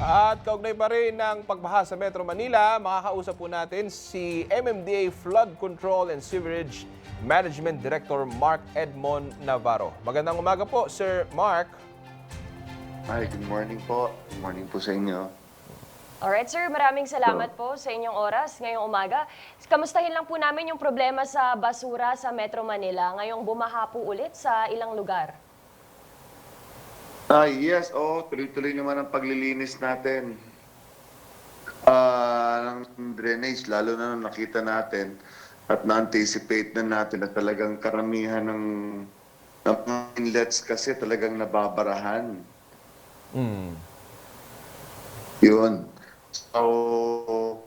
At kaugnay pa rin ng pagbaha sa Metro Manila, makakausap po natin si MMDA Flood Control and Sewerage Management Director Mark Edmond Navarro. Magandang umaga po, Sir Mark. Hi, good morning po. Good morning po sa inyo. Alright sir, maraming salamat po sa inyong oras ngayong umaga. Kamustahin lang po namin yung problema sa basura sa Metro Manila ngayong bumaha po ulit sa ilang lugar. Yes, tuloy-tuloy naman ang paglilinis natin ng drainage, lalo na nung nakita natin at na-anticipate na natin na talagang karamihan ng mga inlets kasi talagang nababarahan. Yun. So,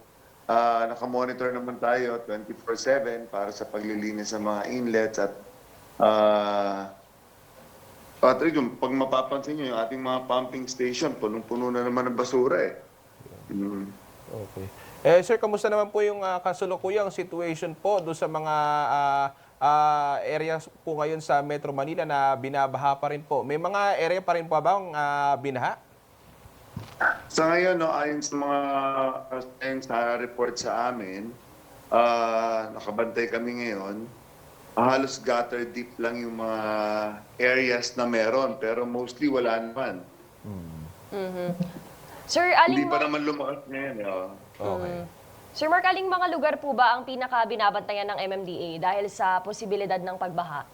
nakamonitor naman tayo 24/7 para sa paglilinis ng mga inlets at yung, pag mapapansin nyo, yung ating mga pumping station, punong-puno na naman ng basura eh. Okay. Sir, kamusta naman po yung kasulukuyang situation po doon sa mga areas po ngayon sa Metro Manila na binabaha pa rin po? May mga area pa rin po ba ang binaha? Sa ngayon, ayon sa report sa amin, nakabantay kami ngayon, halos gutter deep lang yung mga areas na meron, pero mostly wala naman. Sir, Hindi aling pa naman lumakas ngayon. Okay. Sir Mark, aling mga lugar po ba ang pinaka-binabantayan ng MMDA dahil sa posibilidad ng pagbaha?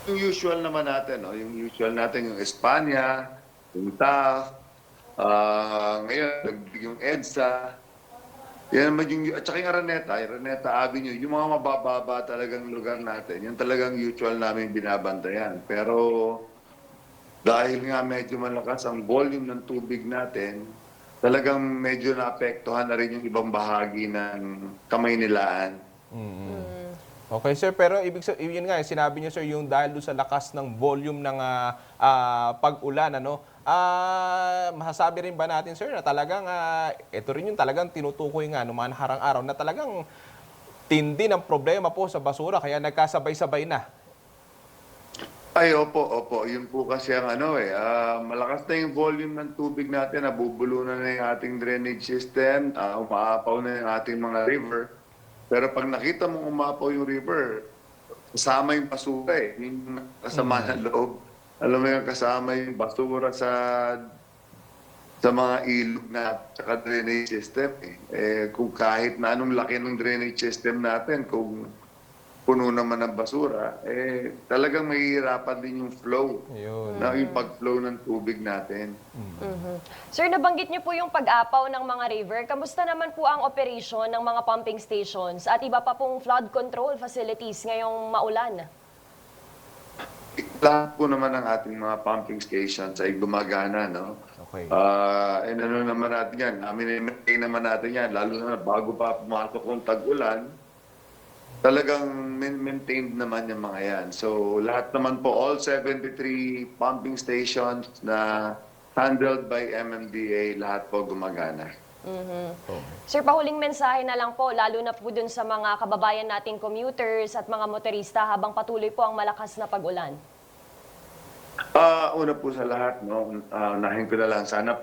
Yung usual naman natin, yung usual natin, yung Espanya, yung TAF, ngayon, yung EDSA, yan naman yung, at saka yung Araneta Avenue, yung mga mabababa talagang lugar natin, yung talagang usual namin binabantayan. Pero dahil nga medyo malakas ang volume ng tubig natin, talagang medyo naapektuhan na rin yung ibang bahagi ng Kamaynilaan. Okay, sir, pero yun nga, sinabi niyo, sir, yung dahil doon sa lakas ng volume ng pag-ulan, masasabi rin ba natin, sir, na talagang, ito rin yung talagang tinutukoy nga noong mga nakarang araw, na talagang tindi ng problema po sa basura, kaya nagkasabay-sabay na. Ay, opo. Yun po kasi ang malakas na yung volume ng tubig natin, nabubulunan na yung ating drainage system, umaapaw na yung ating mga river. Pero pag nakita mong umapaw yung river, kasama yung basura yung kasama ng loob. Alam mo yung kasama yung basura sa mga ilog na saka drainage system. Kung kahit na anong laki ng drainage system natin, kung puno naman ng basura, talagang mahihirapan din yung flow, yung pag-flow ng tubig natin. Sir, nabanggit niyo po yung pag-apaw ng mga river. Kamusta naman po ang operation ng mga pumping stations at iba pa pong flood control facilities ngayong maulan? Lahat po naman ng ating mga pumping stations ay gumagana, no? Okay. Ano naman natin yan, maintain naman natin yan, lalo na bago pa pumasok ng tag-ulan, talagang maintained naman yung mga yan. So lahat naman po, all 73 pumping stations na handled by MMDA, lahat po gumagana. Sir, pahuling mensahe na lang po, lalo na po dun sa mga kababayan nating commuters at mga motorista habang patuloy po ang malakas na pag-ulan. Una po sa lahat, unahin ko na lang, sana